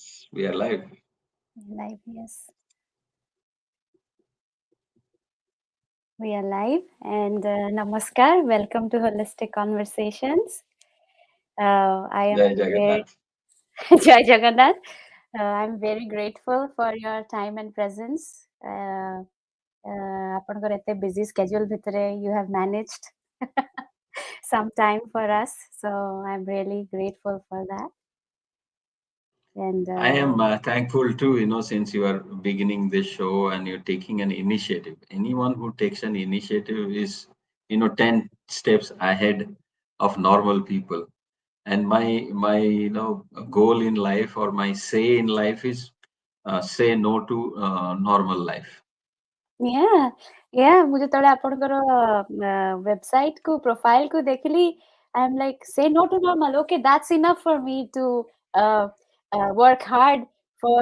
Yes, we are live. Live, yes. We are live. And Namaskar. Welcome to Holistic Conversations. I am Jai very Jagannath. Jai Jagannath. I'm very grateful for your time and presence. ଆପଣଙ୍କର ଏତେ busy schedule ଭିତରେ you have managed some time for us. So I'm really grateful for that. And I am thankful too, since you are beginning this show and you're taking an initiative. Anyone who takes an initiative is, 10 steps ahead of normal people. And my goal in life or my say in life is say no to normal life. yeah, yeah, ମୁଁ ଯେତେବେଳେ ଆପଣଙ୍କର website କୁ profile କୁ ଦେଖିଲି, I'm like, say no to normal. Okay, that's enough for me to uh, work hard for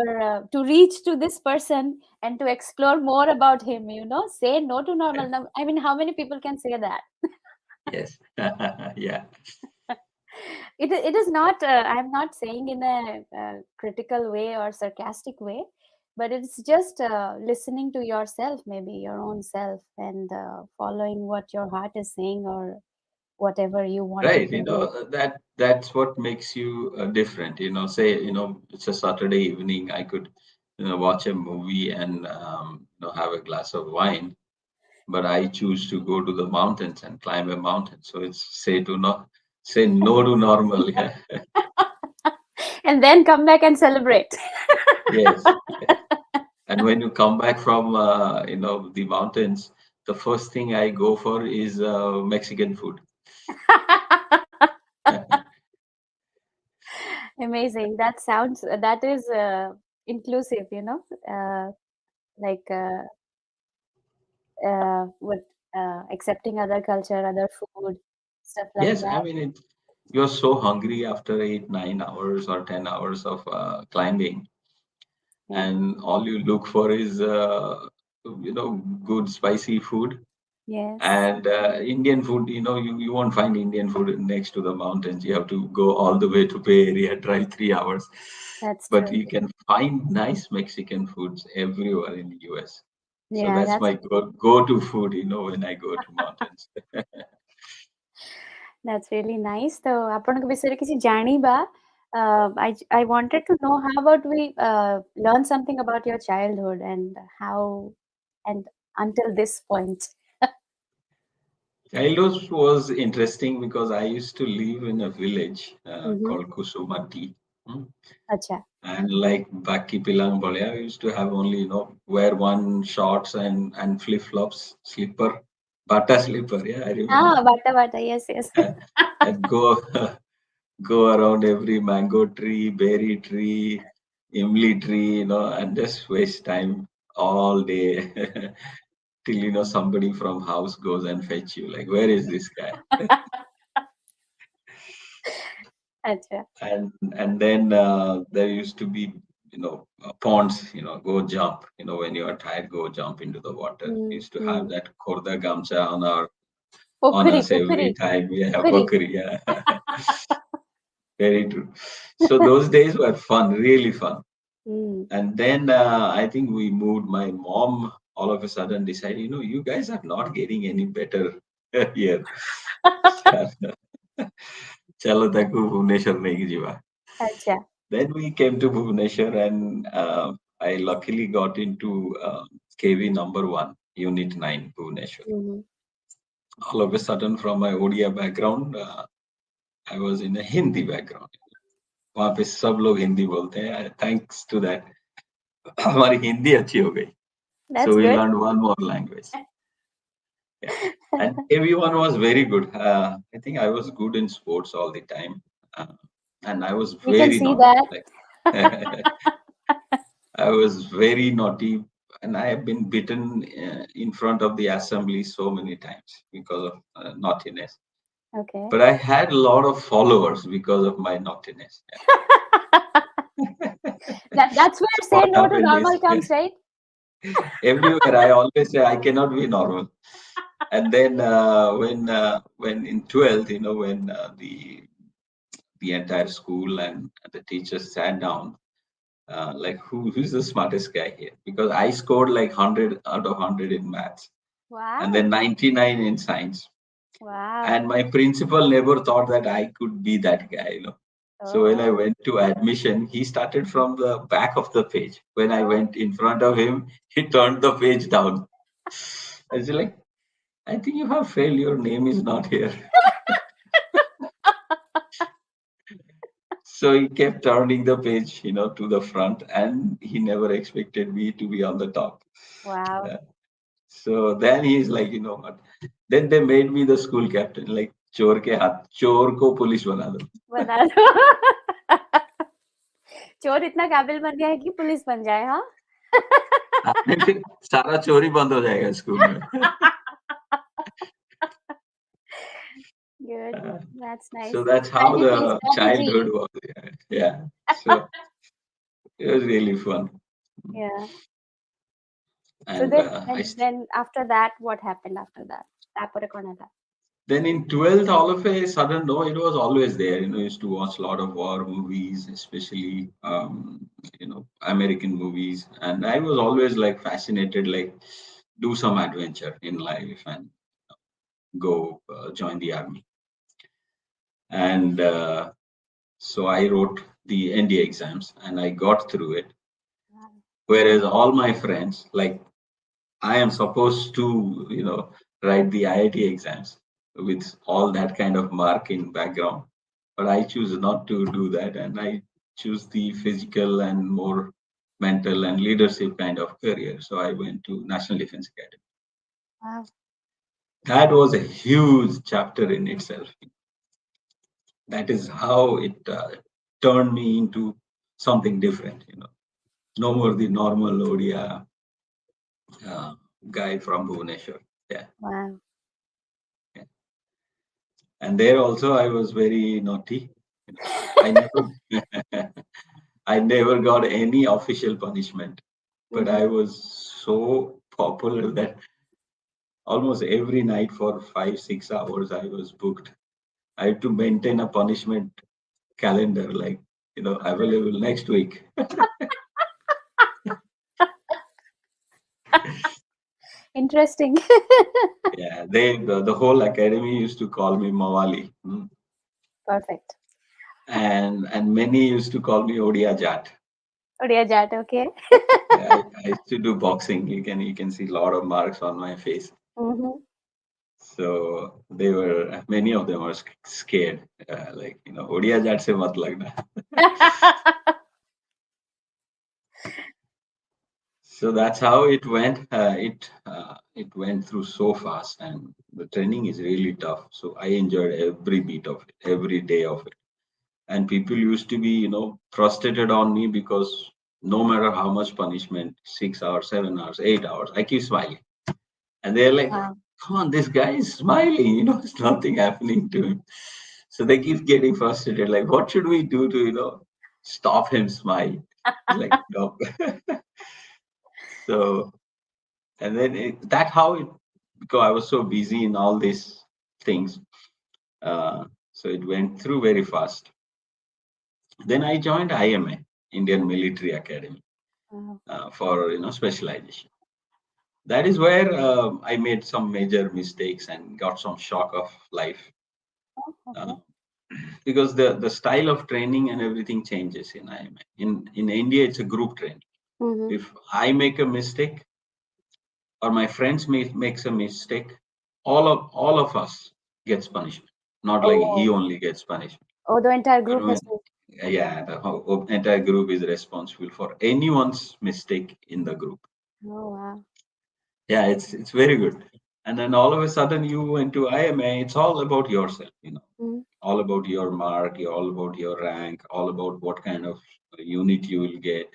to reach to this person and to explore more about him. Say no to normal. Now, I mean, how many people can say that? Yes. Yeah. It is not. I'm not saying in a critical way or sarcastic way, but it's just listening to yourself, maybe your own self, and following what your heart is saying or whatever you wanted Right, to do. that's what makes you different. Say, it's a Saturday evening, I could, watch a movie and have a glass of wine, but I choose to go to the mountains and climb a mountain. So it's say no to normal. Yeah. And then come back and celebrate. Yes. And when you come back from the mountains, the first thing I go for is Mexican food. Amazing. That is inclusive, like with accepting other culture, other food, stuff like Yes, I that. mean you're so hungry after 8, 9 hours or 10 hours of climbing, Yeah. and all you look for is good spicy food. Yes, And Indian food, you won't find Indian food next to the mountains. You have to go all the way to Bay Area, drive 3 hours. that's But true. you can find nice Mexican foods everywhere in the US. So Yeah, that's my go-to food, when I go to mountains. that's really nice. So, ଆପଣଙ୍କ ବିଷୟରେ କିଛି ଜାଣିବା. I wanted to know how about we learn something about your childhood and how and until this point. Childhood was interesting because I used to live in a village Mm-hmm. called Kusumati. Hmm. Acha. And like Baki Pilang Bolya, we used to have only, wear one shorts and flip flops, slipper, bata slipper. Yeah, I remember. Ah, bata bata. Yes, yes. And go go around every mango tree, berry tree, imli tree, and just waste time all day till somebody from house goes and fetch you. Like, where is this guy? Acha. And then there used to be ponds, go jump, when you are tired, go jump into the water. We used to have Mm. that korda gamcha on Pokhari, us every pokhari, time. Yeah, pokhari. pokeri, yeah. Very true. So those days were fun, really fun. Mm. And then I think we moved. My mom all of a sudden decided, you guys are not getting any better here. Chalo taku Bhubaneswar nahi jiva. Acha. Then we came to Bhubaneswar, and I luckily got into KV number 1, Unit 9, Bhubaneswar. Mm-hmm. All of a sudden, from my ODIA background, I was in a Hindi background. वहाँ पे सब लोग हिंदी बोलते हैं. Thanks to that, हमारी हिंदी अच्छी हो गई. So That's we good. learned one more language. Yeah. And everyone was very good. I think I was good in sports all the time. And I was We can very see naughty. that. Like, I was very naughty, and I have been bitten in front of the assembly so many times because of naughtiness. Okay. But I had a lot of followers because of my naughtiness. That's where So say what no to happened normal is comes, right? everywhere I always say I cannot be normal. And then when in 12th, when the entire school and the teachers sat down, like who's the smartest guy here? Because I scored like 100 out of 100 in maths and Wow. then 99 in science. Wow. And my principal never thought that I could be that guy, you know. So when I Oh. went to admission, he started from the back of the page. When I Oh. went in front of him, he turned the page down. I was like, I think you have failed. Your name is not here. So he kept turning the page, you know, to the front, and he never expected me to be on the top. Wow. Uh, so then he's like, you know what? Then they made me the school captain, like chor ke hath, chor ko police bana do. बता दो। चोर इतना काबिल बन गया है कि police बन जाए, हाँ? And फिर सारा चोरी बंद हो जाएगा स्कूल में. Good. Uh, That's nice. so that's how Strategy, the childhood strategy. was. Yeah. Yeah. So it was really fun. Yeah. So And then, then after that, what happened after that? Tapore konala. then in 12th, all of a sudden, no, it was always there. You know, I used to watch a lot of war movies, especially, you know, American movies. And I was always like fascinated, like, do some adventure in life and go join the army. And so I wrote the NDA exams and I got through it. Wow. Whereas all my friends, like, I am supposed to, you know, write the IIT exams with all that kind of mark in background. But I choose not to do that, and I choose the physical and more mental and leadership kind of career. So I went to National Defense Academy. Wow. That was a huge chapter in itself. That is how it turned me into something different. You know, no more the normal ODIA uh, guy from Bhubaneswar. Yeah. Wow. Yeah. And there also I was very naughty. You know, I never I never got any official punishment, but Mm-hmm. I was so popular that almost every night for 5 6 hours I was booked. I had to maintain a punishment calendar, like, you know, available next week. Interesting. Yeah, the whole academy used to call me Mawali, Perfect. and many used to call me Odia Jat. Odia Jat, okay. Yeah, I used to do boxing. You can see a lot of marks on my face. Mm-hmm. So they were many of them were scared, like, you know, Odia Jat se mat lagna. So that's how it went. It went through so fast, and the training is really tough. So I enjoyed every beat of it, every day of it. And people used to be, you know, frustrated on me because no matter how much punishment, 6 hours, 7 hours, 8 hours, I keep smiling. And they're like, Wow. come on, this guy is smiling, you know, it's nothing happening to him. So they keep getting frustrated, like, what should we do to, you know, stop him smile? It's like, no. So, and then that how it, because I was so busy in all these things. So it went through very fast. Then I joined IMA, Indian Military Academy, Wow. for, you know, specialization. That is where I made some major mistakes and got some shock of life. Oh, Uh, okay. because the style of training and everything changes in IMA. In India, it's a group training. Mm-hmm. If I make a mistake or my friends makes a mistake, all of us gets punishment. Not like he Oh, only gets punishment. oh, the entire But group has to. yeah, the whole entire group is responsible for anyone's mistake in the group. Oh, wow. Yeah, it's very good. And then all of a sudden you went to IMA. It's all about yourself, you know, Mm-hmm. all about your mark, all about your rank, all about what kind of unit you will get.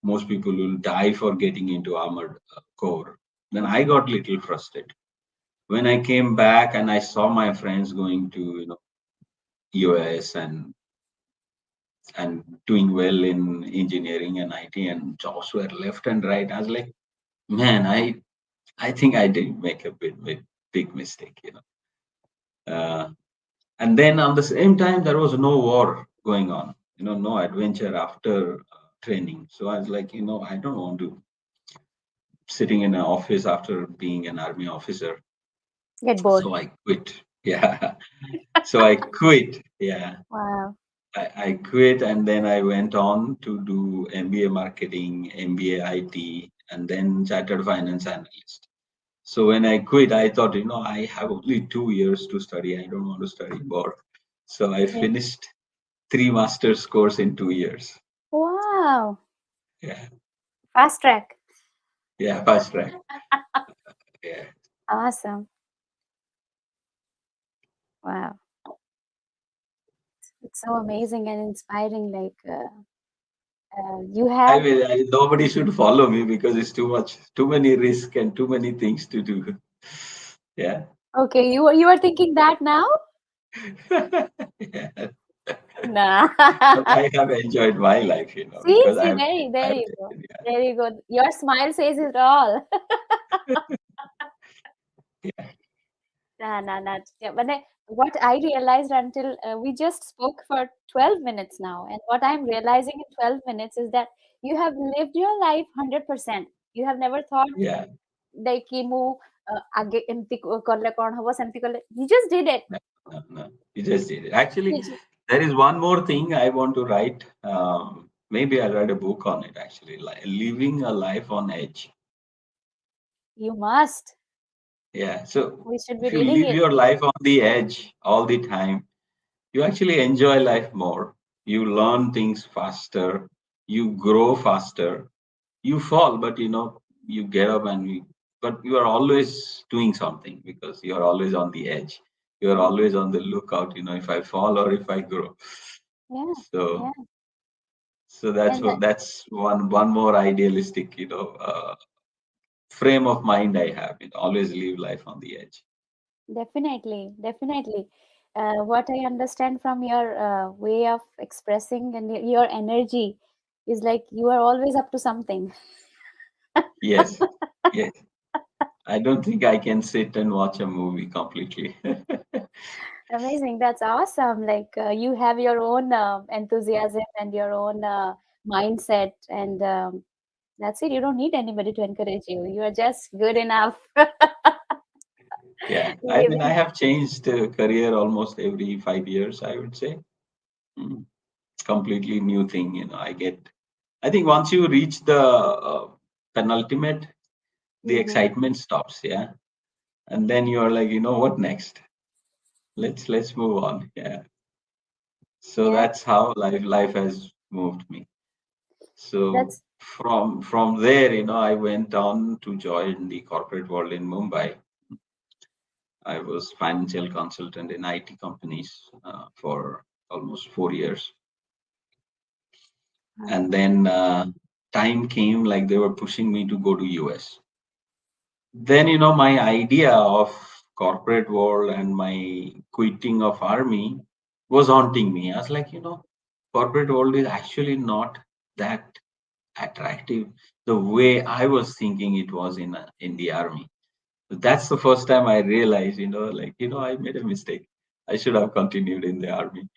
Most people will die for getting into armored core. Then I got little frustrated when I came back and I saw my friends going to, you know, US and doing well in engineering and IT, and jobs were left and right. I was like, man, I think I did make a big mistake, you know. And then on the same time, there was no war going on, you know, no adventure after. training. So I was like, I don't want to sitting in an office after being an army officer. Get bored. So I quit. Yeah. So I quit. Yeah. Wow. I quit and then I went on to do MBA marketing, MBA IT, and then chartered finance analyst. So when I quit, I thought, I have only 2 years to study. I don't want to study more. So I Yeah. finished 3 master's course in 2 years. Wow. Yeah. Fast track. Yeah. Fast track. Yeah. Awesome. Wow. It's so amazing and inspiring. Like you I have. mean, nobody should follow me because it's too much, too many risks and too many things to do. Yeah. Okay, you are thinking that now? Yeah. Nah. But I have enjoyed my life, See, because see, there I have you go. taken, yeah, There you go. Your smile says it all. yeah, Nah, nah, nah. Yeah, but what I realized until we just spoke for 12 minutes now, and what I'm realizing in 12 minutes is that you have lived your life 100%. You have never thought yeah. like कि ମୁଁ आगे एमती करले कौन हबो सेमती करले. You just did it. No, no, no. You just did it. Actually, You ju- there is one more thing I want to write. Maybe I'll write a book on it, actually, like living a life on edge. you must. Yeah. So We should be if you reading live it. your life on the edge all the time, you actually enjoy life more. You learn things faster. You grow faster. You fall, but you get up but you are always doing something because you are always on the edge. You are Yeah, always on the lookout, if I fall or if I grow. yeah, So, yeah. so that's And what that's one more idealistic, frame of mind I have. Always live life on the edge. definitely, definitely. What I understand from your way of expressing and your energy is like you are always up to something. Yes, yes. I don't think I can sit and watch a movie completely. Amazing. That's awesome. Like you have your own enthusiasm and your own mindset, and that's it. You don't need anybody to encourage you. You are just good enough. Yeah, I mean, I Living. have changed career almost every 5 years, I would say. Mm. Completely new thing, I think once you reach the penultimate, the Hmm. excitement stops, yeah. And then you are like, what next? Let's move on. Yeah. So Yeah, that's how life has moved me. So that's from there, I went on to join the corporate world in Mumbai. I was financial consultant in IT companies for almost 4 years. And then time came, like they were pushing me to go to US. Then my idea of corporate world and my quitting of army was haunting me. I was like, corporate world is actually not that attractive the way I was thinking it was in the army. That's the first time I realized, like, I made a mistake. I should have continued in the army.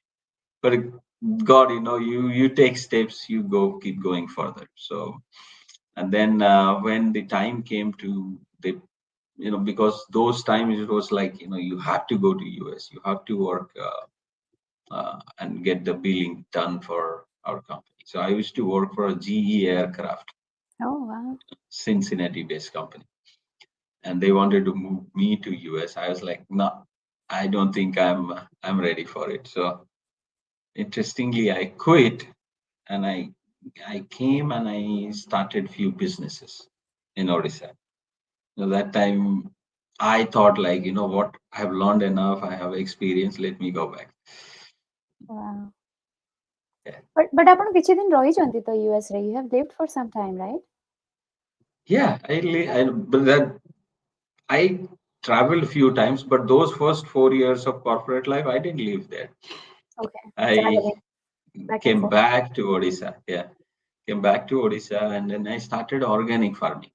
But God, you take steps, you keep going further. So, and then when the time came to the, because those times it was like, you have to go to US, you have to work and get the billing done for our company. So I used to work for a GE aircraft, oh wow. Cincinnati-based company, and they wanted to move me to US. I was like, no, I don't think I'm ready for it. So interestingly, I quit and I came and I started few businesses in Odisha. That time I thought like, what, I have learned enough, I have experience, let me go back. Wow. Yeah, But ଆପଣ କିଛି ଦିନ ରହିଛନ୍ତି ତ US ରେ. You have lived for some time, right? yeah, but that I traveled a few times, but those first 4 years of corporate life, I didn't live there. Okay. I Traveling back and came forth. back to Odisha. Yeah, came back to Odisha, and then I started organic farming.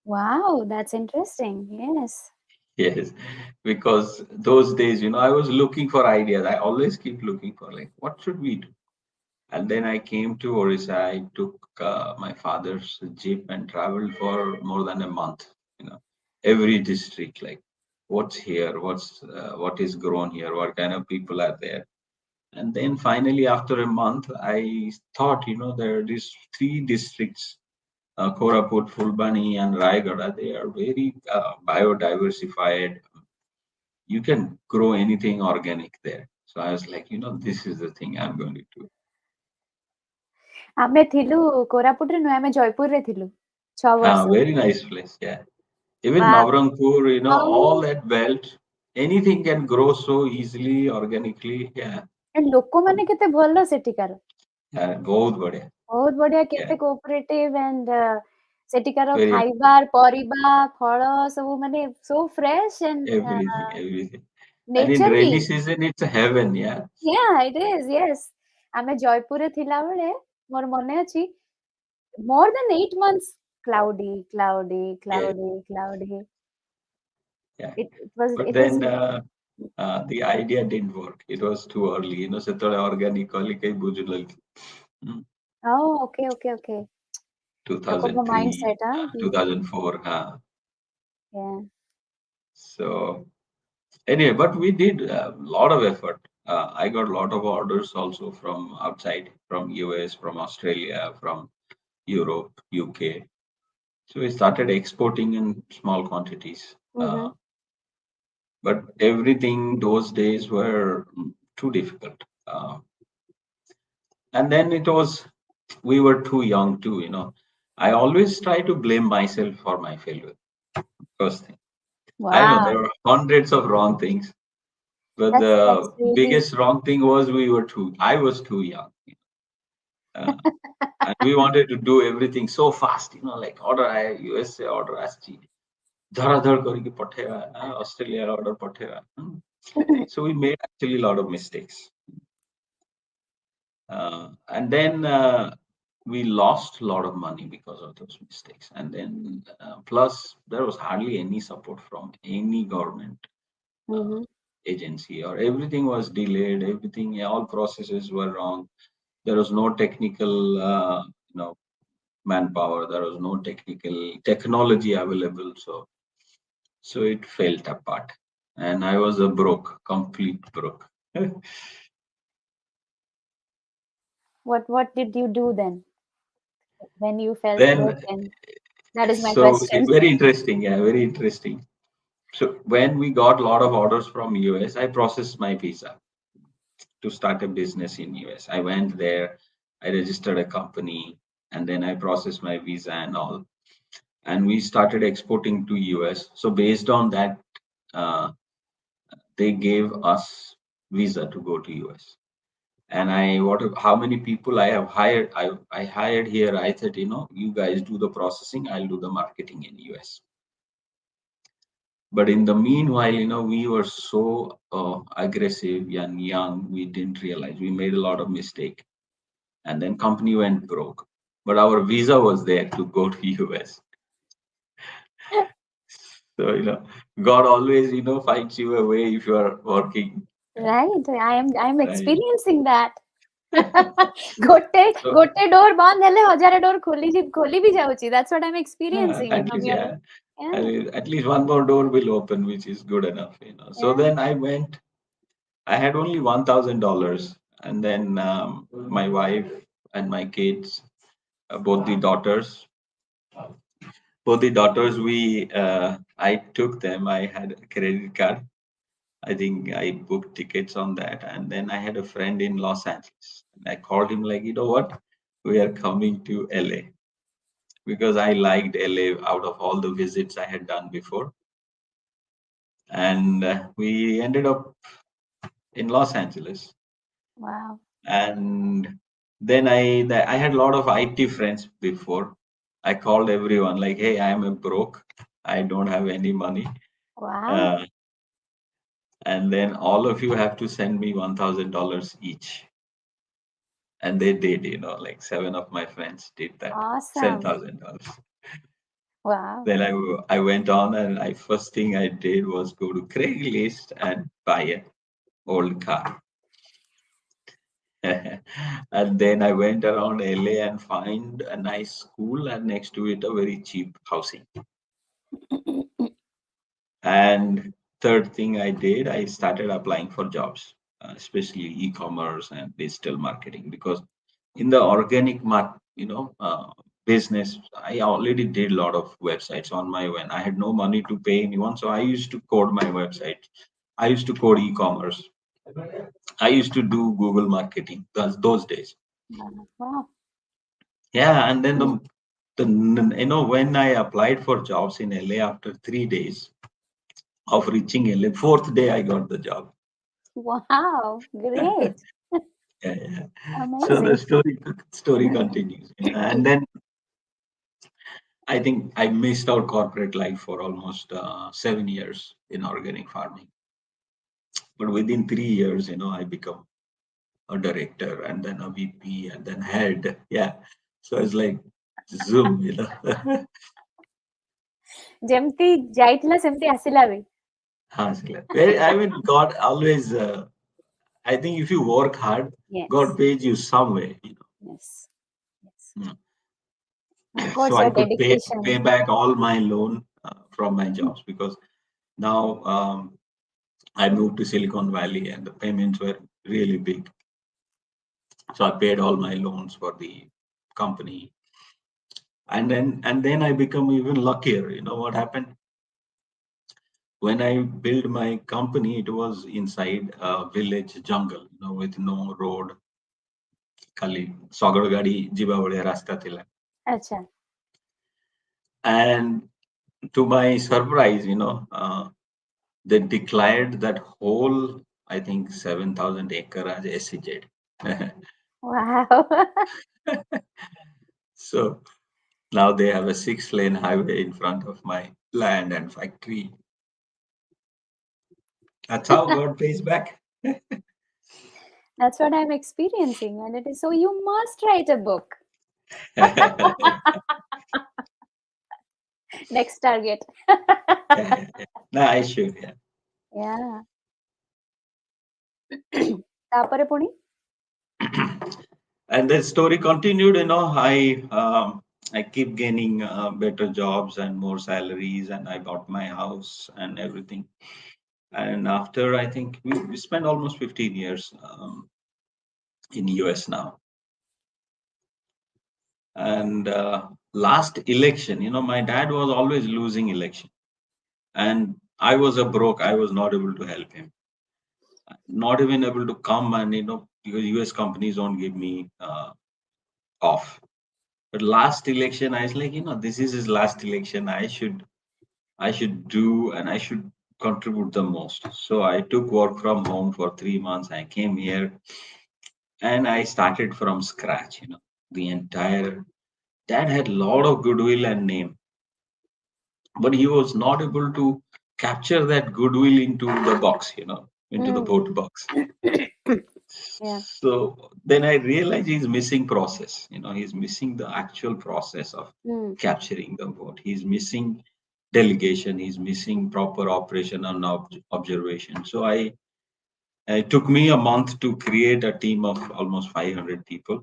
Wow, that's interesting. Yes. Yes, because those days, I was looking for ideas. I always keep looking for like, what should we do? And then I came to Orissa. I took my father's jeep and traveled for more than a month. You know, every district, like what's here, what is grown here, what kind of people are there. And then finally, after a month, I thought, there are these three districts, Koraput, Fulbani, and Raigada. They are very biodiversified. You can grow anything organic there. So I was like, this is the thing I'm going to do. ଆମେ ଥିଲୁ କୋରାପୁଟରେ ନୁହେଁ, ଆମେ ଜୟପୁରରେ ଥିଲୁ 6 ବର୍ଷ। Very nice place. Yeah. Even wow! Navrangpur, ଆଉ all that belt, anything can grow so easily, organically. Yeah. ଲୋକମାନେ କେତେ ଭଲ ସେଠିକାର। Yeah. ବହୁତ ବଢିଆ. ବହୁତ ବଢିଆ, Yeah. କେତେ କୋଅପରେଟିଭ ଆଣ୍ଡ ସେଠିକାର Very ଖାଇବା, ପରିବା, ଫଳ ସବୁ ମାନେ so fresh and everything. And in nature B. rainy season, it's a heaven. Yeah. Yeah, it is, yes। ଆମେ ଜୟପୁରରେ ଥିଲାବେଳେ ମୋର ମନେ ଅଛି more than 8 months cloudy, cloudy, Yeah. cloudy, cloudy। Yeah. But It was then the idea didn't work. It was too early. ସେତେବେଳେ organic କଲି କେହି ବୁଝୁନଥିଲେ. oh, okay, okay, okay। ଲୋକଙ୍କ 2003, mindset, huh? 2004. Yeah। So anyway, but we did a lot of effort. I got a lot of orders also from outside, from US, from Australia, from Europe, UK. So we started exporting in small quantities. Mm-hmm, But everything those days were too difficult. And then we were too young too. I always try to blame myself for my failure. First thing. I know wow, there were hundreds of wrong things, but that's the really biggest wrong thing was I was too young. Uh, and we wanted to do everything so fast, like order USA order SG. धड़ाधड़ करके पठेगा, Australia order पठेगा. So we made actually a lot of mistakes. And then we lost a lot of money because of those mistakes. And then plus there was hardly any support from any government uh, mm-hmm. agency, or everything was delayed. Everything, all processes were wrong. There was no technical, manpower. There was no technical technology available. So it fell apart, and I was a complete broke. What did you do then when you felt Then, broken? That is my so question. very interesting. Yeah, very interesting. So when we got a lot of orders from US, I processed my visa to start a business in US. I went there, I registered a company, and then I processed my visa and all. And we started exporting to US. So based on that, uh, they gave us visa to go to US. And how many people I have hired? I hired here. I said, you guys do the processing, I'll do the marketing in US. But in the meanwhile, we were so aggressive and young, we didn't realize we made a lot of mistake. And then company went broke. But our visa was there to go to US. So, God always, finds you a way if you are working. Right, I'm Right. experiencing that। ଗୋଟେ So, ଗୋଟେ door ବନ୍ଦ ହେଲେ ହଜାରେ door ଖୋଲି ବି ଯାଉଛି। That's what I'm experiencing at from least, your, yeah. yeah, At least one more door will open, which is good enough. So yeah, then I had only $1,000. And then my wife and my kids, both the daughters, I took them. I had a credit card. I think I booked tickets on that. And then I had a friend in Los Angeles. And I called him like, you know what? We are coming to LA, because I liked LA out of all the visits I had done before. And we ended up in Los Angeles. wow, And then I had a lot of IT friends before. I called everyone like, hey, I'm a broke. I don't have any money. wow, Uh, and then all of you have to send me $1,000 each. And they did, like 7 of my friends did that, awesome, $10,000. wow, Then I went on, and first thing I did was go to Craigslist and buy an old car. And then I went around LA and find a nice school and next to it a very cheap housing. And third thing I did, I started applying for jobs, especially e-commerce and digital marketing, because in the organic business, I already did a lot of websites on my own. I had no money to pay anyone, so I used to code my website. I used to code e-commerce. I used to do Google marketing those days. Wow. Yeah, and then when I applied for jobs in LA after 3 days of reaching LA, fourth day I got the job. Wow. Great. Yeah, yeah. So the Amazing. story continues, and then I think I missed out corporate life for almost 7 years in organic farming. But within 3 years, I become a director and then a VP and then head. Yeah. So it's like zoom. ଯେମିତି ଯାଇଥିଲା ସେମିତି ଆସିଲା ବି. I mean, God always, I think if you work hard, God Yes. pays you some way. Yes. Yes. Mm. Of So course, I your could pay dedication. back all my loan from my jobs because now I moved to Silicon Valley and the payments were really big. So I paid all my loans for the company, and then I become even luckier. You know what happened? When I built my company, it was inside a village jungle, with no road, खाली शଗଡ଼ ଗାଡ଼ି ଯିବା ଭଳିଆ ରାସ୍ତା ଥିଲା. अच्छा. And to my surprise, they declared that whole, I think, 7,000 acre as SEZ. Wow. So now they have a 6-lane highway in front of my land and factory. That's how God pays back. That's what I'm experiencing, and it is so. You must write a book. Next target. Yeah. No, I should. Yeah. Yeah. ତାପରେ ପୁଣି And the story continued. I keep gaining better jobs and more salaries, and I bought my house and everything. And after, I think we spent almost 15 years in US now. And last election, my dad was always losing election, and I was a broke. I was not able to help him, not even able to come, and because US companies don't give me off. But last election, I was like, this is his last election. I should do and I should contribute the most. So I took work from home for 3 months. I came here and I started from scratch. The entire dad had a lot of goodwill and name, but he was not able to capture that goodwill into the box, into the Mm. vote box. Yeah. So then I realized he's missing process. He's missing the actual process of Mm. capturing the vote. He's missing delegation. He's missing proper operation and observation. So it took me a month to create a team of almost 500 people.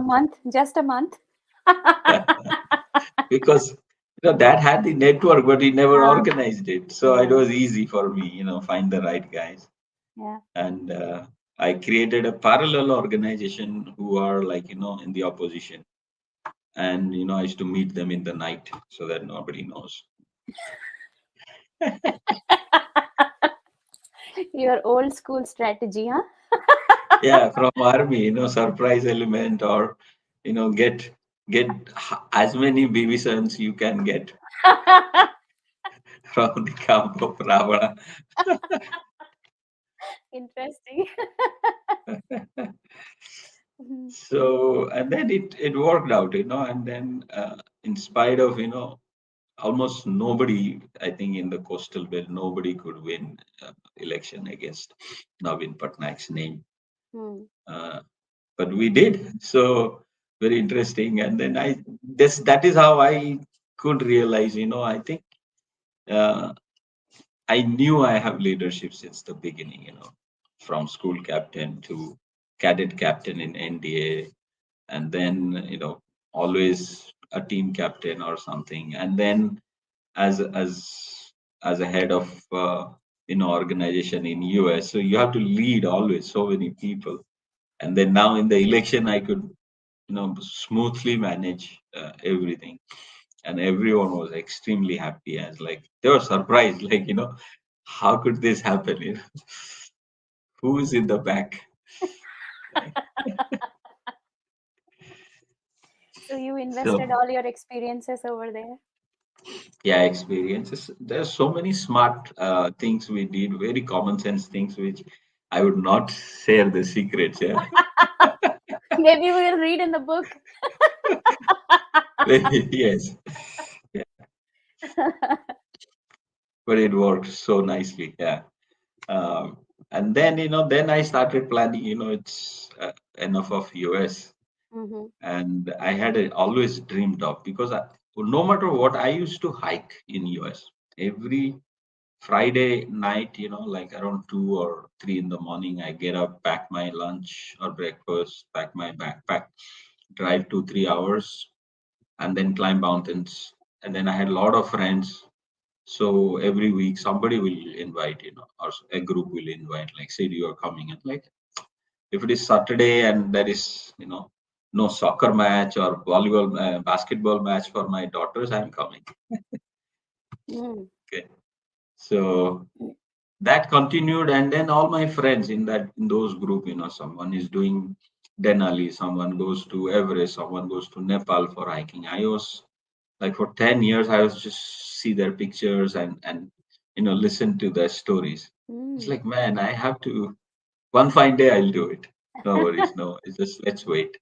A month, just a month. Because dad had the network, but he never Ah, organized it. So it yeah. was easy for me, find the right guys. Yeah. And I created a parallel organization who are like, in the opposition. And, I used to meet them in the night so that nobody knows. Your old school strategy, huh? Yeah, from army, surprise element or, get as many baby sons you can get from the camp of Ravana. Interesting. Mhm. So, and then it worked out, and then in spite of, almost nobody, I think in the coastal belt, nobody could win election against Navin Patnaik's name. Hmm. Uh, but we did. So very interesting. And then that is how I could realize, I think uh, I knew I have leadership since the beginning, from school captain to cadet captain in NDA, and then always a team captain or something, and then as a head of organization in US. So you have to lead always so many people, and then now in the election I could smoothly manage everything, and everyone was extremely happy, and like they were surprised, like how could this happen, who is in the back. So you invested So all your experiences over there. yeah, experiences, there's so many smart things we did, very common sense things which I would not share the secrets. Yeah. Maybe we'll read in the book. Yes, but it worked so nicely. Yeah. um, and then then I started planning, it's enough of US. Mm-hmm. And I had always dreamed of, because no matter what, I used to hike in US every Friday night, like around 2 or 3 in the morning. I get up, pack my lunch or breakfast, pack my backpack, drive 2-3 hours, and then climb mountains. And then I had a lot of friends. So every week somebody will invite, or a group will invite, like, say, you are coming. And like, if it is Saturday and there is, no soccer match or volleyball, basketball match for my daughters, I'm coming. Mm. Okay. So that continued, and then all my friends in those group, someone is doing Denali, someone goes to Everest, someone goes to Nepal for hiking. I was like, for 10 years I was just see their pictures, and listen to their stories. It's Mm. like, man, I have to, one fine day I'll do it. No worries, no, it's just, let's wait.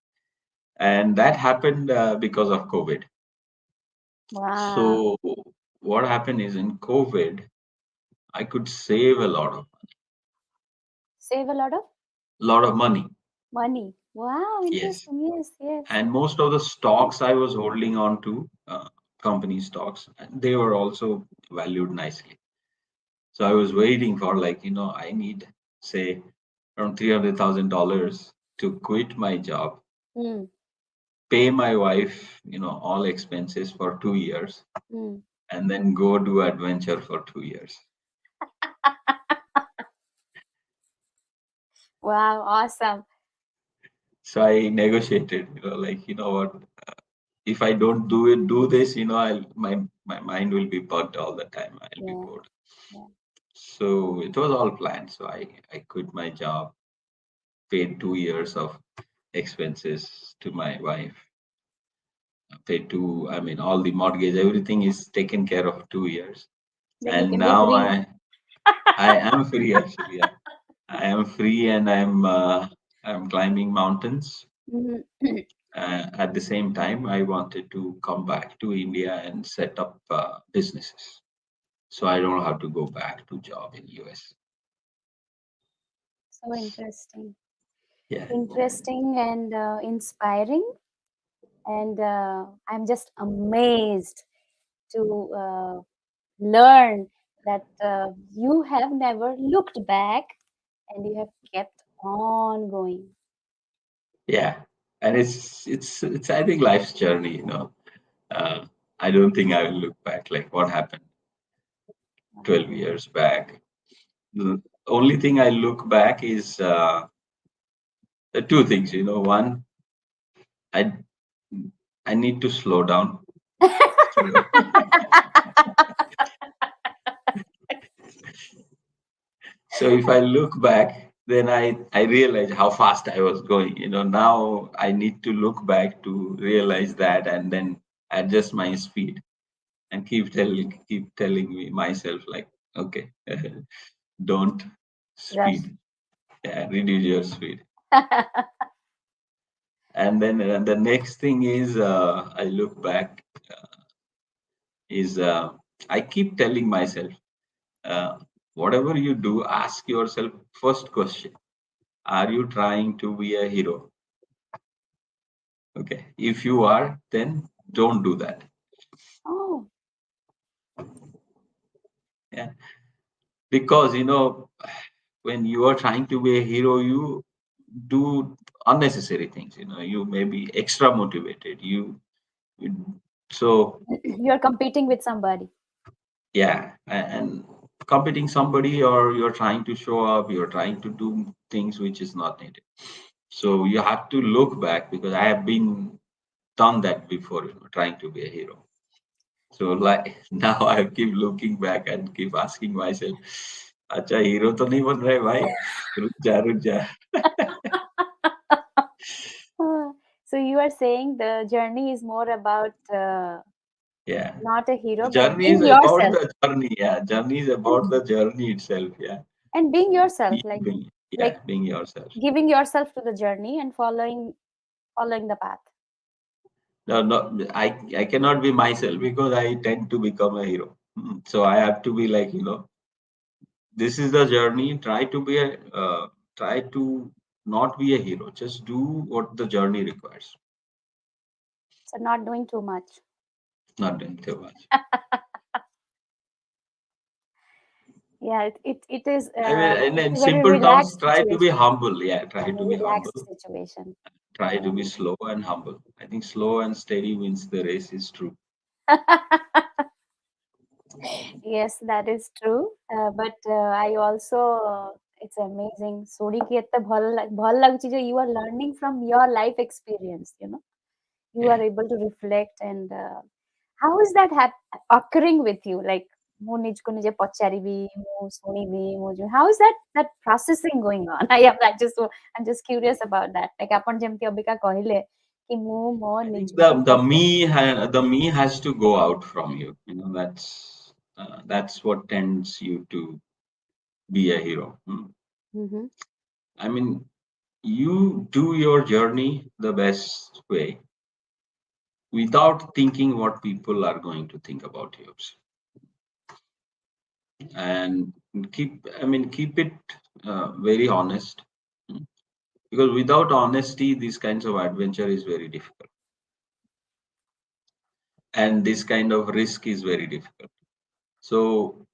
And that happened because of COVID. Wow. So what happened is, in COVID I could save Save a lot of lot of money. money. Wow, Yes. interesting. Yes, yes. And most of the stocks I was holding on to, company stocks, and they were also valued nicely. So I was waiting for, like, I need, say, around $300,000 to quit my job, Mm. pay my wife, all expenses for 2 years, Mm. and then go do adventure for 2 years. Wow, awesome. So I negotiated, like, what, if I don't do this, my mind will be bugged all the time. I'll be Yeah, bored. yeah. So it was all planned. So I quit my job, paid 2 years of expenses to my wife, paid to, I mean, all the mortgage, everything is taken care of 2 years. Then you And can be now free. I am free, actually. Yeah. I am free, and I'm climbing mountains. Mhm. At the same time, I wanted to come back to India and set up businesses, so I don't have to go back to job in US. So interesting. Yeah. Interesting and inspiring. And I'm just amazed to learn that you have never looked back and you have kept on going. Yeah, and it's I think life's journey. Uh, I don't think I will look back, like what happened 12 years back. The only thing I look back is the two things. One, I I need to slow down. So, so if I look back, then I realize how fast I was going. Now I need to look back to realize that, and then adjust my speed, and keep telling me myself, like, okay, don't Rush. speed, yeah, reduce your speed. And then the next thing is, I look back, is I keep telling myself, uh, whatever you do, ask yourself first question: are you trying to be a hero? Okay, if you are, then don't do that. Oh, Yeah, because when you are trying to be a hero, do unnecessary things. You may be extra motivated. You so You're competing with somebody. yeah, and competing somebody, or you're trying to show up, you're trying to do things which is not needed. So you have to look back, because I have been done that before, trying to be a hero. So like now I keep looking back and keep asking myself, अच्छा hero तो नहीं बन रहे भाई, रुक जा. So you are saying the journey is more about Yeah, not a the hero, but journey is being about yourself the journey. Yeah, journey is and about the journey itself. Yeah, being yourself, like being yourself. giving yourself to the journey and following the path. No, no, I cannot be myself, because I tend to become a hero. So I have to be like, this is the journey. Try to not be a hero. Just do what the journey requires. So not doing too much. Not doing too much. Yeah, it is I mean, and it's in a very simple terms, relaxed try to be situation. humble. Yeah, try A to be relaxed humble. situation. Try to be Yeah. slow and humble. I think slow and steady wins the race is true. Yes, that is true. But I also it's amazing. Suri ki ette bhal laguchi je you are learning from your life experience. You Yeah. are able to reflect and how is that occurring with you? Like ମୁଁ ନିଜକୁ ନିଜେ ପଚାରିବି, ମୁଁ ଶୁଣିବି, how is that processing going on? I'm just curious about that. Like ଆପଣ ଯେମିତି ଅବିକା କହିଲେ କି ମୁଁ ମୋ I think ନିଜକୁ the me has to go out from you. That's what tends you to be a hero. Mhm. I mean, you do your journey the best way, without thinking what people are going to think about you, and keep it very honest. Mm. Because without honesty, these kinds of adventure is very difficult, and this kind of risk is very difficult. So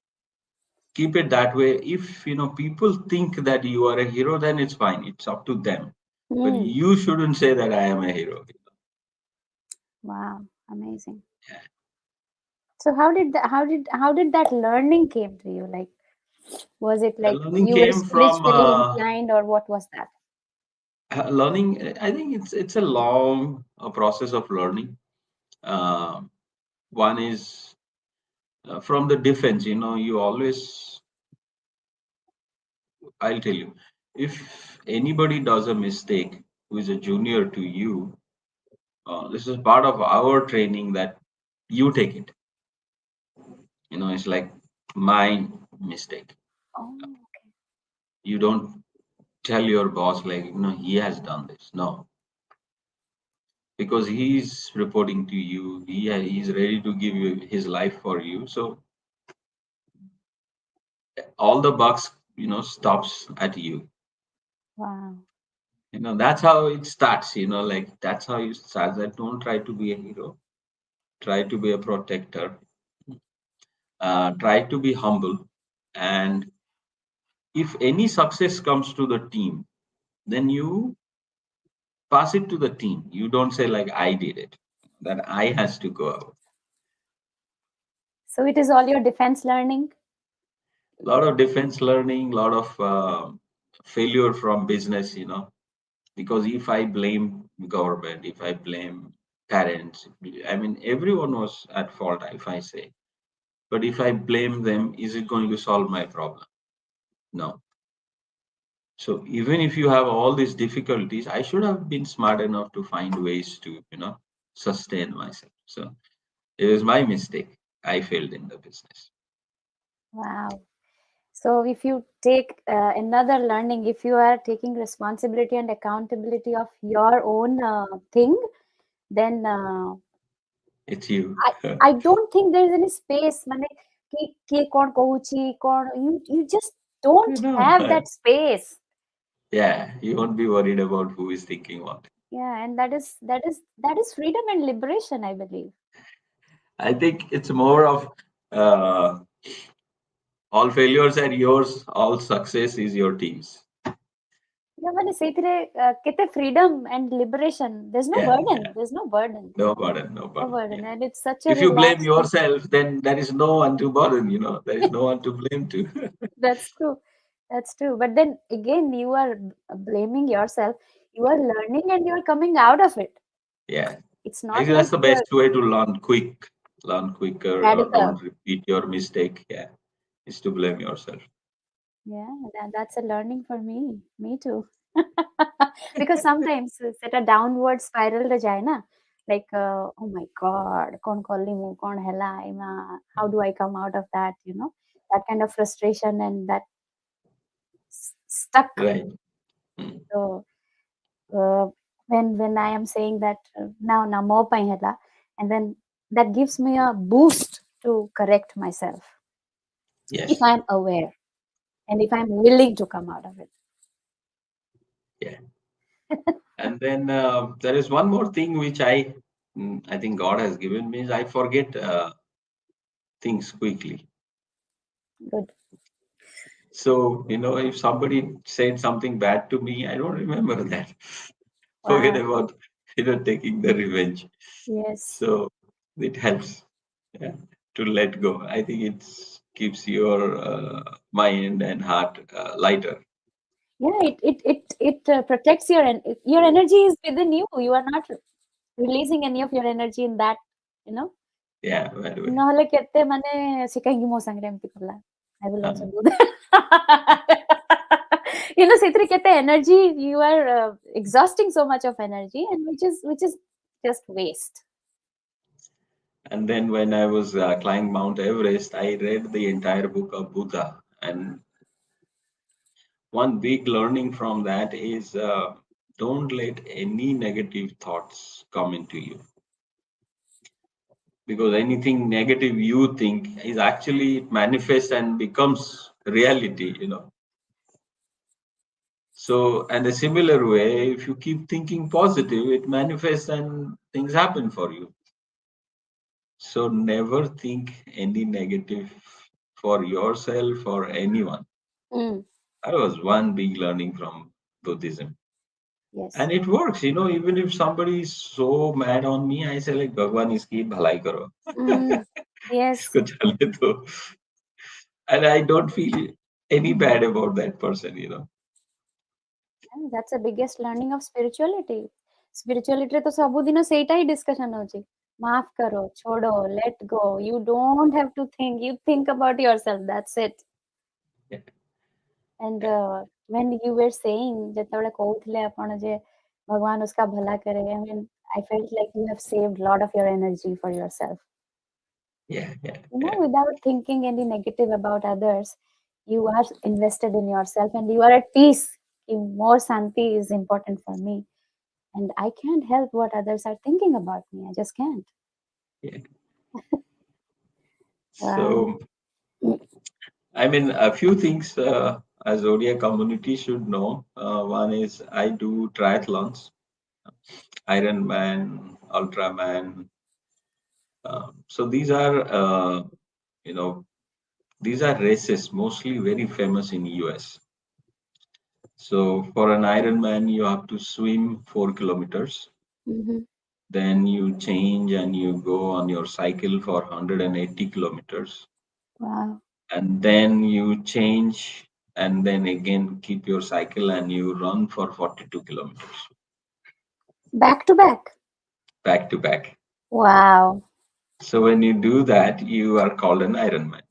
keep it that way. If people think that you are a hero, then it's fine, it's up to them. But Mm. you shouldn't say that I am a hero. Wow, amazing. Yeah. So how did that learning came to you? Like, was it The like learning you were came from spiritually inclined, or what was that? learning. I think it's a long process of learning. uh, One is from the defense. You always, I'll tell you, if anybody does a mistake who is a junior to you, this is part of our training, that you take it. It's like my mistake. Oh, You don't tell your boss like, he has done this. No, because he's reporting to you. He's ready to give you his life for you. So all the bucks, stops at you. wow. That's how it starts. Like that's how you start. That don't try to be a hero. Try to be a protector. Try to be humble. And if any success comes to the team, then you pass it to the team. You don't say like I did it. That I has to go out. So it is all your defense learning? A lot of defense learning, a lot of failure from business. Because if I blame government, if I blame parents, I mean everyone was at fault, if I say. But if I blame them, is it going to solve my problem? No. So even if you have all these difficulties, I should have been smart enough to find ways to, sustain myself. So it was my mistake. I failed in the business. Wow. So if you take another learning, if you are taking responsibility and accountability of your own thing, then It's you. I I don't think there is any space. ମାନେ କିଏ କଣ କହୁଛି କଣ you just don't have No. that space. Yeah, you won't be worried about who is thinking what. Yeah, and that is freedom and liberation, I believe. I think it's more of uh, all failures are yours, all success is your team's. Yeah, ମାନେ ସେଇଥିରେ କେତେ freedom and liberation. There's no Yeah, burden. yeah. There's no burden. No burden, no No burden. burden, Yeah. and it's such a If you blame relaxed thing. yourself, then there is no one to burden. There is no one to blame to. That's true. That's true. But then again, you are blaming yourself. You are learning and you are coming out of it. Yeah, It's I not think like that's the you're best way to learn quicker, or radical. don't repeat your mistake. Yeah, is to blame yourself. Yeah, that's a learning for me. Me too. Because sometimes it's at a downward spiral रे जाए ना. Like, oh my God, कौन calling mu, कौन hela, how do I come out of that? That kind of frustration and that stuck. Right. Mm. So, uh, when I am saying that now more pai hela, and then that gives me a boost to correct myself if Yes. I'm aware and if I'm willing to come out of it. Yeah. And then there is one more thing which I think God has given me is I forget things quickly. Good. So if somebody said something bad to me, I don't remember that. Forget Wow. about taking the revenge. Yes. So it helps, yeah, to let go. I think it keeps your mind and heart lighter. Yeah, it protects your energy is within you. You are not releasing any of your energy in that, you know. Yeah, by the way. ନହେଲେ କେତେ ମାନେ ସେ କାହିଁକି ମୋ ସାଙ୍ଗରେ ଏମିତି କଲା? I will Uh, also do that. ସେଥିରେ କେତେ energy you are exhausting so much of energy and which is just waste. and then when I was climbing Mount Everest, I read the entire book of Buddha. And one big learning from that is don't let any negative thoughts come into you, because anything negative you think is actually it manifests and becomes reality. So, and a similar way, if you keep thinking positive, it manifests and things happen for you. So never think any negative for yourself or anyone. Mm, That was one big learning from Buddhism. yes. And it works, even if somebody is so mad on me, I say like Bhagwan iski bhalai karo. Mm, yes. Isko chale do. And I don't feel any bad about that person. Yeah, that's the biggest learning of spirituality. Spirituality तो ସବୁଦିନ ସେଇଟା ହିଁ discussion ହଉଛି. माफ करो, छोड़ो, let go. You don't have to think. You think about yourself. That's it. Yeah, And yeah, when you were saying ଯେତେବେଳେ କହୁଥିଲେ ଆପଣ ଯେ ଭଗବାନ उसका भला करे, I mean, I felt like you have saved a lot of your energy for yourself. yeah, yeah, yeah, Without thinking any negative about others, you are invested in yourself and you are at peace. More santi is important for me. And I can't help what others are thinking about me. I just can't. yeah. Wow. So, I mean, a few things as ODIA community should know. One is I do triathlons, Ironman, ULTRAMAN. So you know, these are races mostly very famous in US. So for an Ironman, you have to swim 4 kilometers. Mm-hmm. Then you change and you go on your cycle for 180 kilometers. Wow. And then you change and then again keep your cycle and you run for 42 kilometers Back to back. back to back. Wow. So when you do that, you are called an Ironman.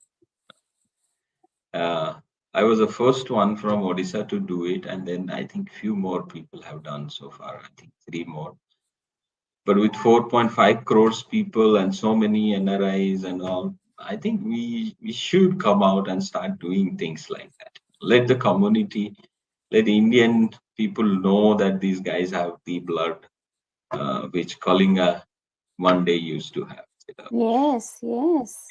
Uh, I was the first one from Odisha to do it, and then I think few more people have done so far. I think three more. But with 4.5 crores people and so many NRIs and all, I think we should come out and start doing things like that. Let the community, let the Indian people know that these guys have the blood which Kalinga one day used to have. Yes, yes.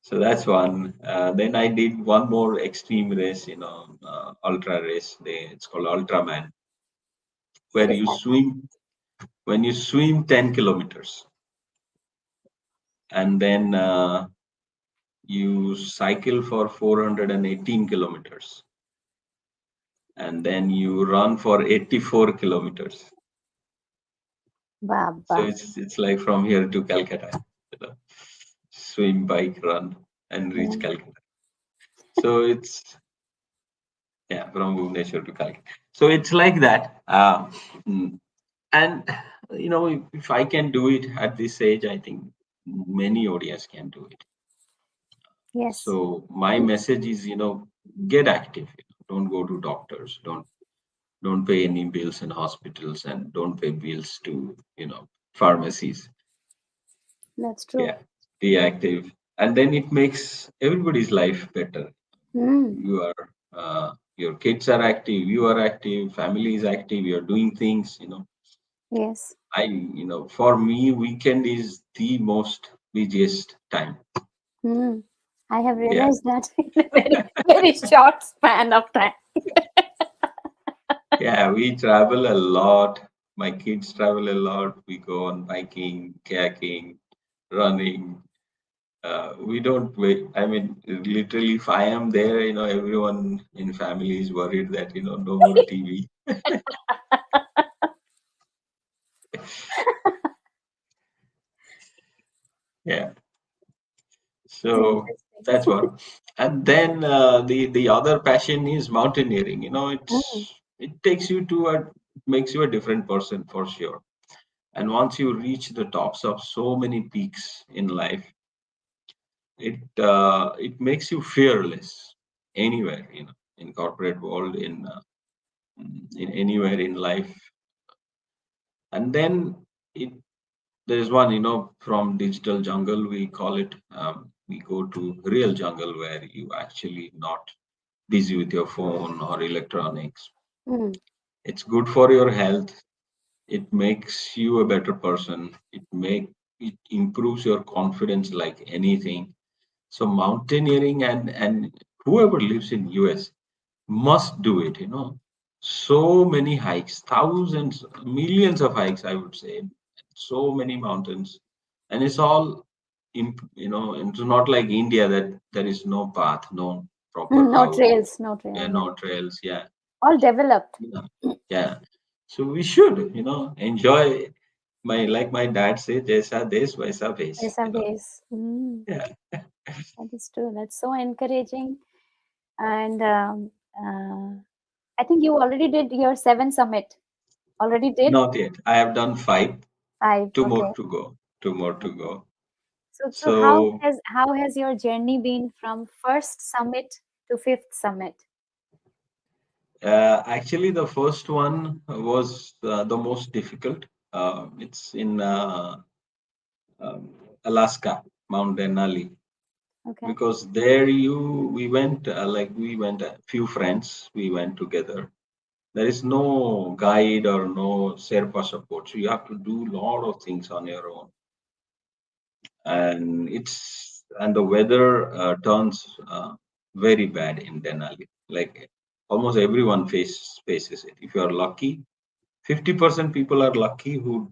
So that's one. Then I did one more extreme race, ultra race. It's called ULTRAMAN, What where is you that? swim. When you swim 10 kilometers, and then you cycle for 418 kilometers, and then you run for 84 kilometers. So Baba. it's like from here to Calcutta, you know, swim, bike, run, and reach Yeah. Calcutta. So it's yeah, from Bhubaneswar to Calcutta. So it's like that. Mm, and if I can do it at this age, I think many ODIs can do it. Yes. So my message is, get active. Don't go to doctors. Don't pay any bills in hospitals, and don't pay bills to pharmacies. That's true. Yeah, be active, and then it makes everybody's life better. Mm. You are your kids are active, you are active, family is active, you're doing things. Yes. For me, weekend is the most busiest time. Mm. I have Yeah, realized that in a very, very short span of time. yeah, we travel a lot. My kids travel a lot. We go on biking, kayaking, running. We don't wait. I mean, literally, if I am there, everyone in family is worried that, no more TV. Yeah. It's So that's interesting. what. And then the other passion is mountaineering. Mm. It takes you to makes you a different person for sure. And once you reach the tops of so many peaks in life, it makes you fearless anywhere, in corporate world, in anywhere in life. And then it there's one, from digital jungle, we call it. We go to real jungle where you actually not busy with your phone or electronics. Mm. It's good for your health. It makes you a better person. It improves your confidence like anything. So mountaineering, and whoever lives in US must do it. So many hikes, thousands, millions of hikes, I would say. So many mountains, and it's all it's not like India that there is no path, no proper Mm. No route. trails, no Yeah, trail. Yeah. no trails. Yeah, All developed. yeah, yeah. So we should, enjoy, like my dad said, "Jaisa desh, waisa bhesh." Esa base. Mm. Yeah. That is true. That's so encouraging. And I think you already did your seven summit. Already did? Not yet. I have done five. Five. Two more Okay. to go. Two more to Okay. go. So So how has your journey been from first summit to fifth summit? actually, the first one was the most difficult. It's in um, Alaska, Mount Denali, Okay. because there we went a few friends. We went together. There is no guide or no Sherpa support, so you have to do a lot of things on your own. And the weather turns very bad in Denali. Like almost everyone faces it. If you are lucky, 50% people are lucky who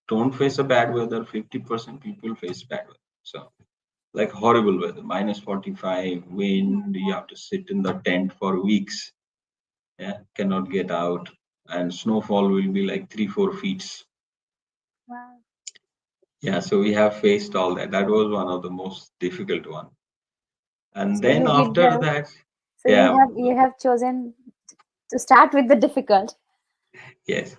don't face a bad weather. 50% people face bad weather. So like horrible weather, -45, wind. You have to sit in the tent for weeks. Yeah, cannot get out, and snowfall will be like 3-4 feet. Wow. Yeah, so we have faced all that. That was one of the most difficult one. And So then you did after the that, so yeah, you have chosen to start with the difficult. yes.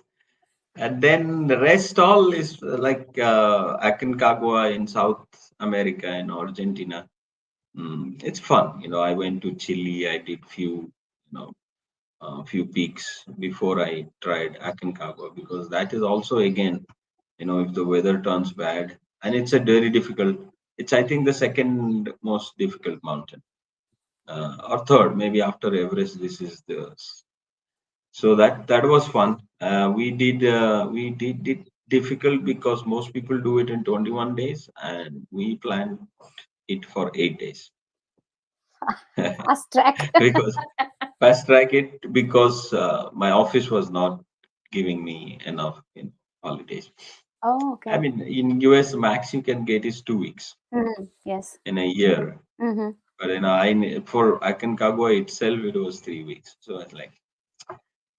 And then the rest all is like Aconcagua in South America and Argentina. It's fun. I went to Chile. I did few peaks before I tried Aconcagua, because that is also again, if the weather turns bad, and it's a very difficult. It's, I think, the second most difficult mountain, or third, maybe after Everest. This is the So that was fun. We did it difficult because most people do it in 21 days, and we planned it for 8 days. Fast track. Because fast track it, because my office was not giving me enough in holidays. Oh, I okay. mean, in US, max you can get is 2 weeks Mm, yes. in a year, Mm-hmm. but for Aconcagua itself, it was 3 weeks. So it's like,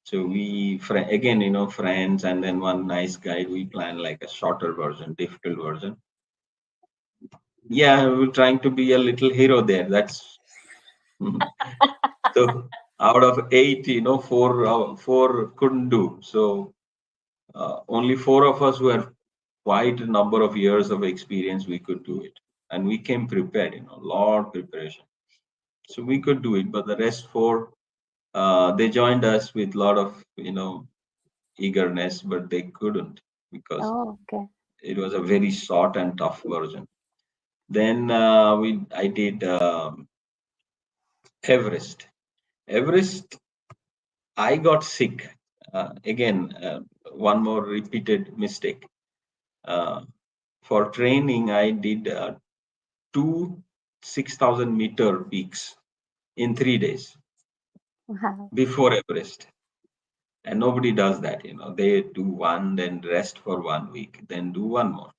So we again, friends, and then one nice guide. We plan like a shorter version, difficult version. Yeah, we're trying to be a little hero there. That's so out of eight, four couldn't do. So only four of us who have quite a number of years of experience, we could do it, and we came prepared. Lot preparation, so we could do it. But the rest four, they joined us with a lot of eagerness, but they couldn't because Oh, okay. it was a very short and tough version. Then I did Everest. Everest, I got sick. Again, one more repeated mistake. Uh, for training, I did two 6,000-meter peaks in 3 days Wow. before Everest. And nobody does that. They do one, then rest for 1 week, then do one more.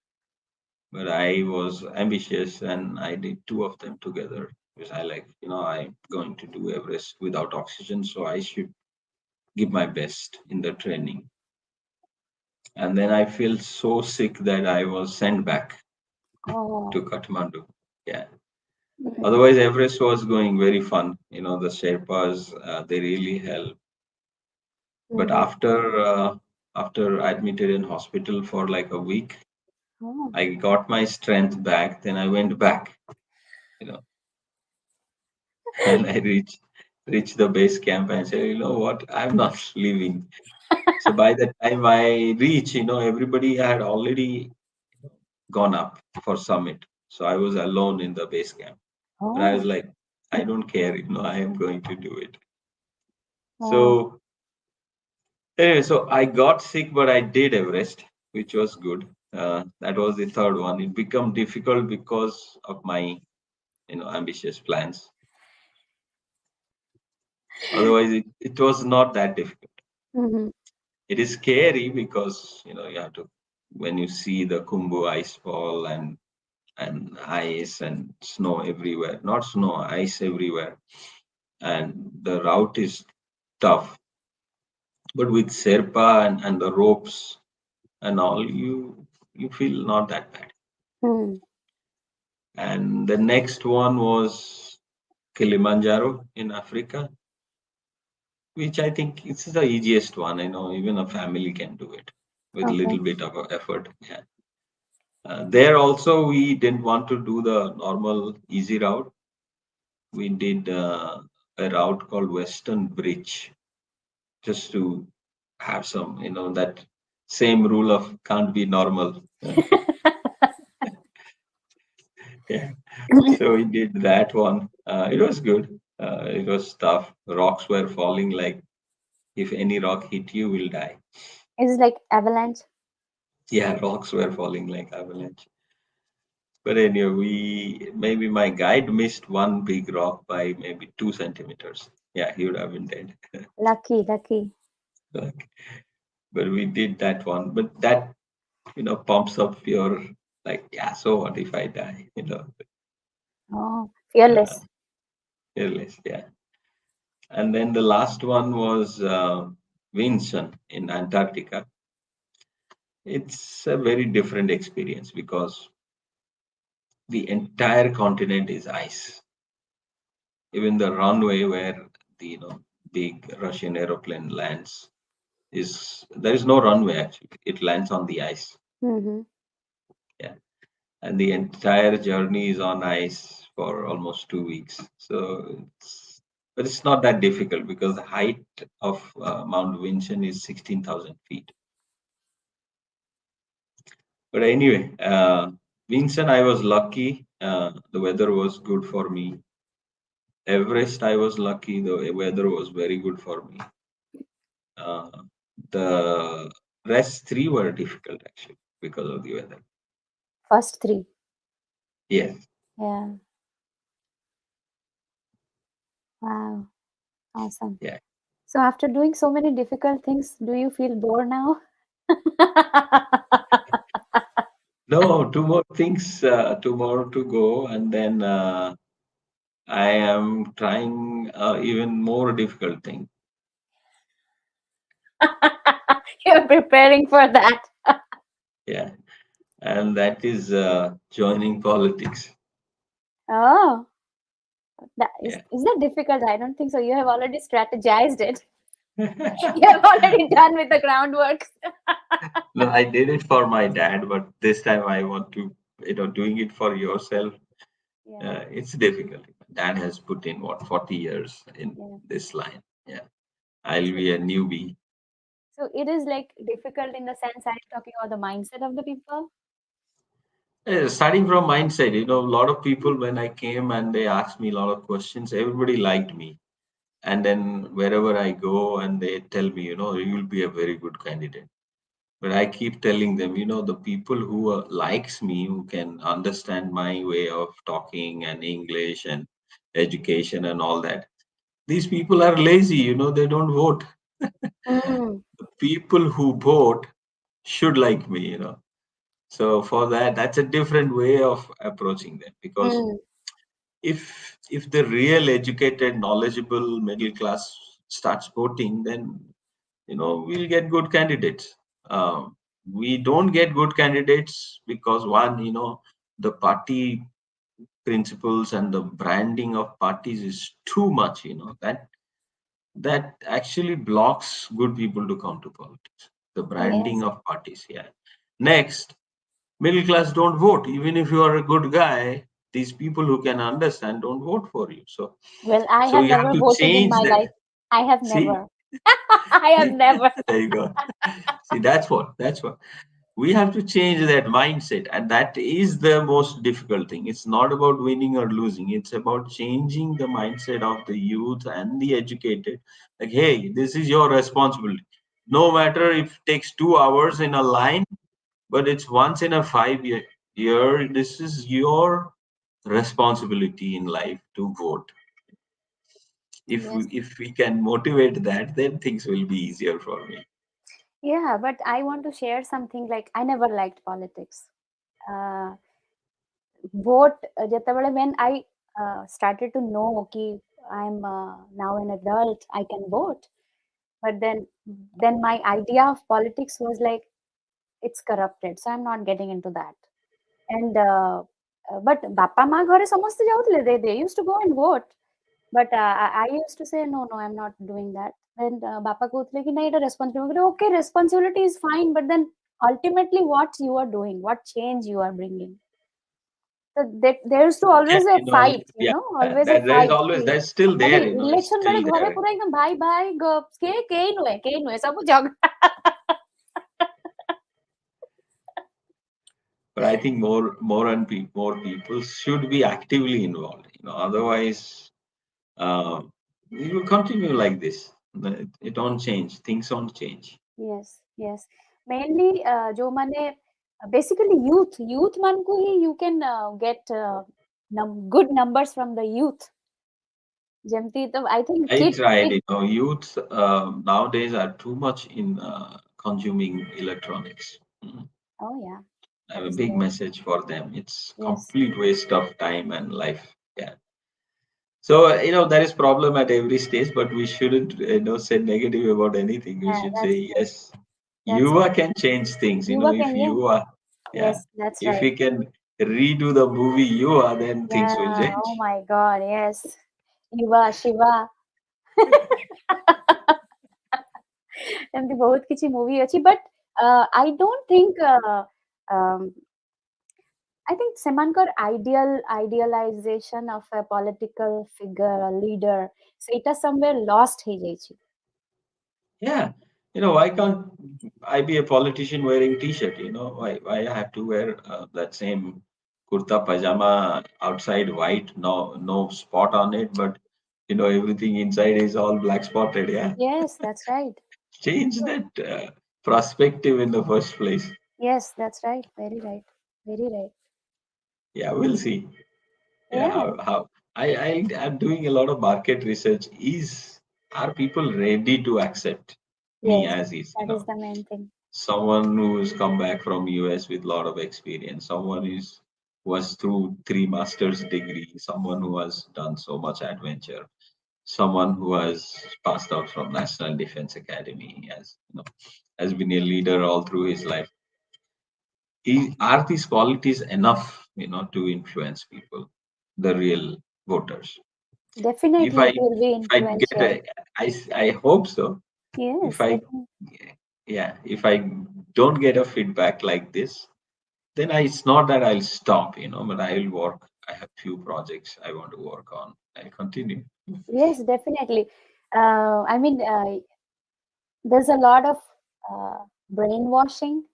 But I was ambitious and I did two of them together because I like, I'm going to do Everest without oxygen, so I should give my best in the training. And then I feel so sick that I was sent back to Oh. Kathmandu. Yeah. Mm-hmm. Otherwise, Everest was going very fun. The Sherpas, they really help. But Mm-hmm. after admitted in hospital for like a week, Oh. I got my strength back. Then I went back, you know, and I reached the base camp and said, you know what, I'm not leaving. So by the time I reach, everybody had already gone up for summit. So I was alone in the base camp. But I was Oh. like, I don't care, I am going to do it. Oh. So anyway, so I got sick, but I did Everest, which was good. That was the third one. It became difficult because of my, ambitious plans. Otherwise, it was not that difficult. Mm-hmm. It is scary because you have to when you see the Kumbu ice fall and ice and snow everywhere. Not snow, ice everywhere, and the route is tough. But with Sherpa and the ropes and all, you feel not that bad. Mm. And the next one was Kilimanjaro in Africa, which I think it's the easiest one. Even a family can do it with a Okay. little bit of effort. Yeah. There also, we didn't want to do the normal easy route. We did a route called Western Bridge just to have some, that same rule of can't be normal. Yeah. So we did that one. It was good. It was tough. Rocks were falling like if any rock hit you, will die. Is it like avalanche? Yeah, rocks were falling like avalanche. But anyway, maybe my guide missed one big rock by maybe 2 centimeters. Yeah, he would have been dead. Lucky, lucky. Like, but we did that one. But that pumps up your like, yeah. So what if I die? Oh, Uh, fearless. fearless. Yeah. And then the last one was Vinson in Antarctica. It's a very different experience because the entire continent is ice. Even the runway where the big Russian aeroplane lands is there is no runway actually. It lands on the ice. Mm-hmm. Yeah, and the entire journey is on ice for almost 2 weeks. So but it's not that difficult because the height of Mount Vinson is 16,000 feet. But anyway, Vinson, I was lucky. The weather was good for me. Everest, I was lucky. The weather was very good for me. Uh, the rest three were difficult actually because of the weather. First three. Yes. Yeah. Wow. Awesome. Yeah. So after doing so many difficult things, do you feel bored now? No, two more things, two more to go, and then I am trying even more difficult thing. You're preparing for that. Yeah, and that is joining politics. Oh, that Yeah. is that difficult? I don't think so. You have already strategized it. You have already done with the groundwork. No, I did it for my dad, but this time I want to, doing it for yourself. Yeah, It's difficult. Dad has put in what 40 years in yeah. this line. Yeah, I'll So, be a newbie. so it is like difficult in the sense I'm talking about the mindset of the people. Starting from mindset, a lot of people when I came and they asked me a lot of questions, everybody liked me. And then wherever I go and they tell me, you'll be a very good candidate. But I keep telling them, the people who likes me, who can understand my way of talking and English and education and all that, these people are lazy, they don't vote. Mm, The people who vote should like me, So for that, that's a different way of approaching them. Because mm, if the real educated, knowledgeable middle class starts voting, then we'll get good candidates. We don't get good candidates because one, the party principles and the branding of parties is too much. That actually blocks good people to come to politics. The branding yes. of parties. Yeah. Next, middle class don't vote. Even if you are a good guy, these people who can understand don't vote for you. So, Well, I so have you have never to voted in change my that. life. I have See, never. I have never. there you go. See, that's what we have to change that mindset, and that is the most difficult thing. It's not about winning or losing. It's about changing the mindset of the youth and the educated. Like, hey, this is your responsibility. No matter if it takes 2 hours in a line, but it's once in a 5 year. This is your responsibility in life to vote. Yes. If we can motivate that, then things will be easier for me. Yeah, but I want to share something like I never liked politics. Uh, vote ଯେତେବେଳେ when I started to know कि I'm now an adult, I can vote. But then my idea of politics was like it's corrupted, so I'm not getting into that. And but ବାପା ମା ଘରେ ସମସ୍ତେ ଯାଉଥିଲେ, they used to go and vote. But I used to say no, I'm not doing that. And ବାପା କହୁଥିଲେ କି ନାଇଁ ଏଟା responsibility. Okay, responsibility is fine, but then ultimately what you are doing, what change you are bringing. So there's to Yeah, always a fight, yeah, always a there is fight. always that's still ମାନେ there. It's election ବେଳେ still ଘରେ there. ପୁରା ଏକଦମ ଭାଇ ଭାଇ କେହି ନୁହେଁ ସବୁ ଝଗଡା। But I think more people should be actively involved. Otherwise, uh, we will continue like this. It don't change. Things don't change. Yes, yes. Mainly ଯୋଉମାନେ basically youth ମାନଙ୍କୁ ହିଁ you can get good numbers from the youth ଯେମିତି ତ I think I tried. kid Youth nowadays are too much in consuming electronics. oh yeah, I have that a is big there. message for them. It's Yes, complete waste of time and life. Yeah. So, there is problem at every stage, but we shouldn't, say negative about anything. We yeah, should that's say, right. yes, That's Yuva can change things. Yuva If can, yeah. you are, yeah, Yes, that's if right. we can redo the movie Yuva, then things will Yeah, oh change. my God, yes. Yuva, Shiva, ଏମିତି ବହୁତ କିଛି movie ଅଛି, but I don't think um, I think ସେମାନଙ୍କର idealization of a political figure, a leader, ସେଇଟା somewhere lost ହେଇଯାଇଛି. Yeah. Why can't I be a politician wearing t-shirt? Why I have to wear that same kurta pajama outside white, no spot on it, but everything inside is all black spotted. Yeah. Yes, that's right. Change So, that perspective in the first place. yes, that's right. Very right. Very right. Yeah, we'll see. Yeah, Yeah. how I'm doing a lot of market research. Are people ready to accept me Yes, as is? that is the main thing. Someone who's come back from US with a lot of experience, someone who's was through 3 master's degree, someone who has done so much adventure. someone who has passed out from National Defense Academy, has has been a leader all through his life. Are these qualities enough, to influence people, the real voters? If Definitely, I it will be if I get influential. I hope so. If Yes, I definitely. Yeah, if I don't get a feedback like this, then it's not that I'll stop, but I'll work. I have few projects I want to work on. I'll continue. Yes, definitely. I mean, there's a lot of brainwashing.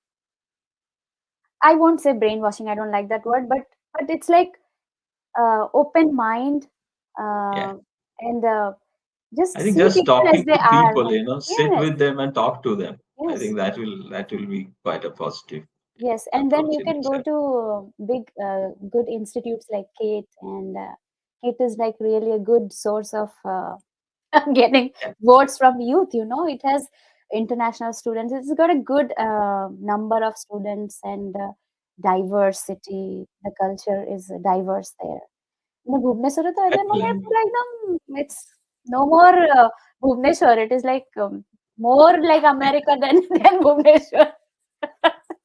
I won't say brainwashing. I don't like that word, but it's like open mind, Yeah. uh, and I just think see just people as talking they to are. people, sit Yes, with them and talk to them. I yes, think that will be quite a positive yes. And then approach you in can go itself. to big, good institutes like Kate, and Kate is like really a good source of getting Yeah, votes from youth. It has international students. It's got a good number of students and diversity. The culture is diverse there. Bhubaneswar to that ଏବେ will ମାନେ help. ପୁରା एकदम it's no more Bhubaneswar. It is like more like America than than Bhubaneswar.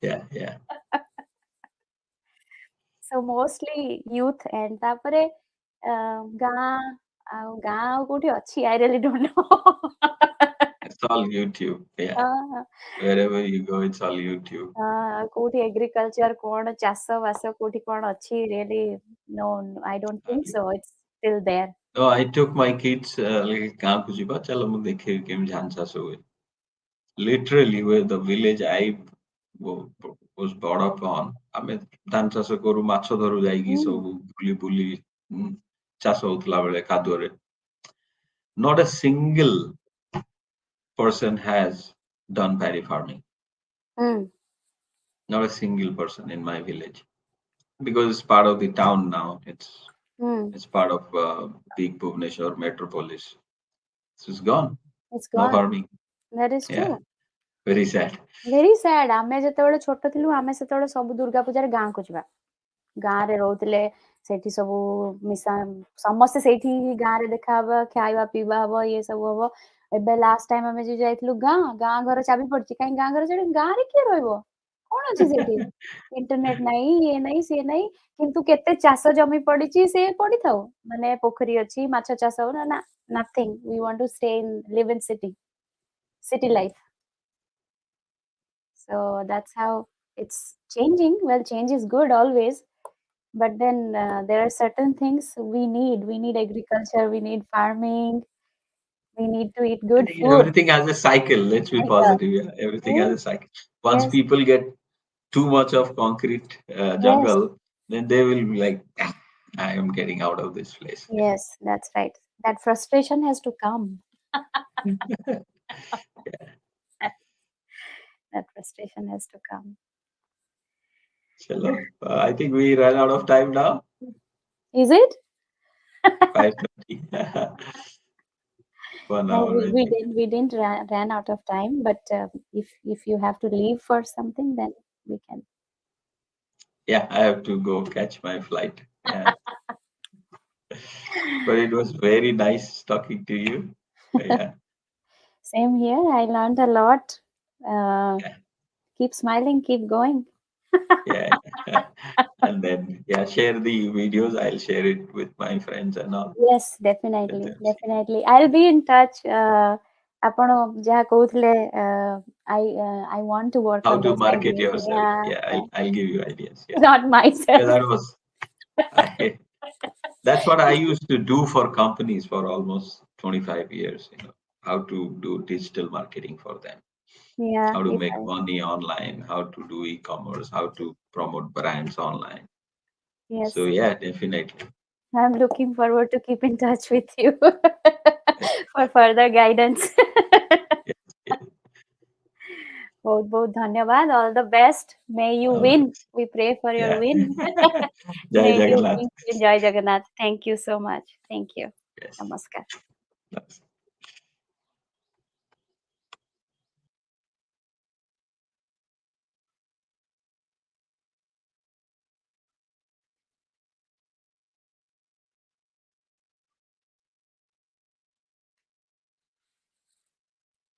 Yeah, yeah. So mostly youth and ତାପରେ ଗାଁ ଗାଁ ଆଉ କୋଉଠି ଅଛି I really don't know. It's all YouTube. Yeah. ହଁ Wherever you go, it's all YouTube. କୋଉଠି agriculture କଣ ଚାଷ ବାସ କୋଉଠି କଣ ଅଛି really no, I don't think so. It's still there. No, I took my kids ଗାଁକୁ ଯିବା ଚାଲ ମୁଁ ଦେଖେଇବି କେମିତି ଧାନ ଚାଷ ହୁଏ. Literally, where the village I was brought up on, ଆମେ ଧାନ ଚାଷ କରୁ, ମାଛ ଧରୁ ଯାଇକି Mm, ସବୁ ବୁଲି ବୁଲି ଚାଷ ହଉଥିଲା ବେଳେ କାଦୁଅରେ. Not a single person has done paddy farming. mm, Not a single person in my village, because it's part of the town now. mm. It's part of big Bhubaneswar metropolis. So it's gone. It's No gone. farming. That is Yeah, true. very sad. Very sad. ଆମେ ଯେତେବେଳେ ଛୋଟ ଥିଲୁ ଆମେ ସେତେବେଳେ ସବୁ ଦୁର୍ଗା ପୂଜାରେ ଗାଁକୁ ଯିବା। ଗାଁରେ ରହୁଥିଲେ ସେଠି ସବୁ ମିଶା ସମସ୍ତେ ସେଇଠି ଗାଁରେ ଦେଖାହବା ଖାଇବା ପିଇବା ହବ ଇଏ ସବୁ ହବ। ଏବେ ଲାଷ୍ଟ ଟାଇମ ଆମେ ଯୋଉ ଯାଇଥିଲୁ ଗାଁ ଘର ଚାବି ପଡିଛି କାହିଁ ଗାଁ ଘର ଚାବି ଗାଁରେ କିଏ ରହିବ କଣ ଅଛି ସେଠି ଇଣ୍ଟରନେଟ ନାହିଁ ଇଏ ନାହିଁ ସିଏ ନାହିଁ କିନ୍ତୁ କେତେ ଚାଷ ଜମି ପଡିଛି ସେ ପଡିଥାଉ ମାନେ ପୋଖରୀ ଅଛି ମାଛ ଚାଷ ହବ ନା nothing. We want to stay in live in city life. So that's how it's changing. Well, change is good always, but then there are certain things we need. We need agriculture, we need farming, we need to eat I good think food. everything has a cycle. Let's be Yeah. positive. Yeah, everything has Yes, a cycle. Once yes, people get too much of concrete yes, jungle, then they will be like, "Ah, I am getting out of this place." yes, that's right. That frustration has to come. That frustration has to come. Chalo. I think we ran out of time now. Is it? 5:30. 1 hour, I think. We didn't ran out of time, but if you have to leave for something, then we can. Yeah, I have to go catch my flight. Yeah, but it was very nice talking to you. Yeah, Same here. I learned a lot. Uh, yeah, keep smiling, keep going. yeah. And then, yeah, share the videos. I'll share it with my friends and all. Yes, Let definitely, them see definitely. I'll be in touch. ଆପଣ ଯାହା କହୁଥିଲେ I want to work how on to those market ideas. yourself. Yeah, Yeah, yeah. I'll give you ideas. Yeah, Not because myself. I that's what I used to do for companies for almost 25 years. How to do digital marketing for them, Yeah, how to if make I, money online, how to do e-commerce, how to promote brands online. So yes. yeah, definitely. I'm looking forward to keep in touch with you for further guidance. Yes, yes. बहुत बहुत धन्यवाद. All the best. May you All win. right. We pray for your Yeah. win. Jai May you Jagannath. win. Jai Jagannath. Thank you so much. Thank you. Yes. Namaskar. That's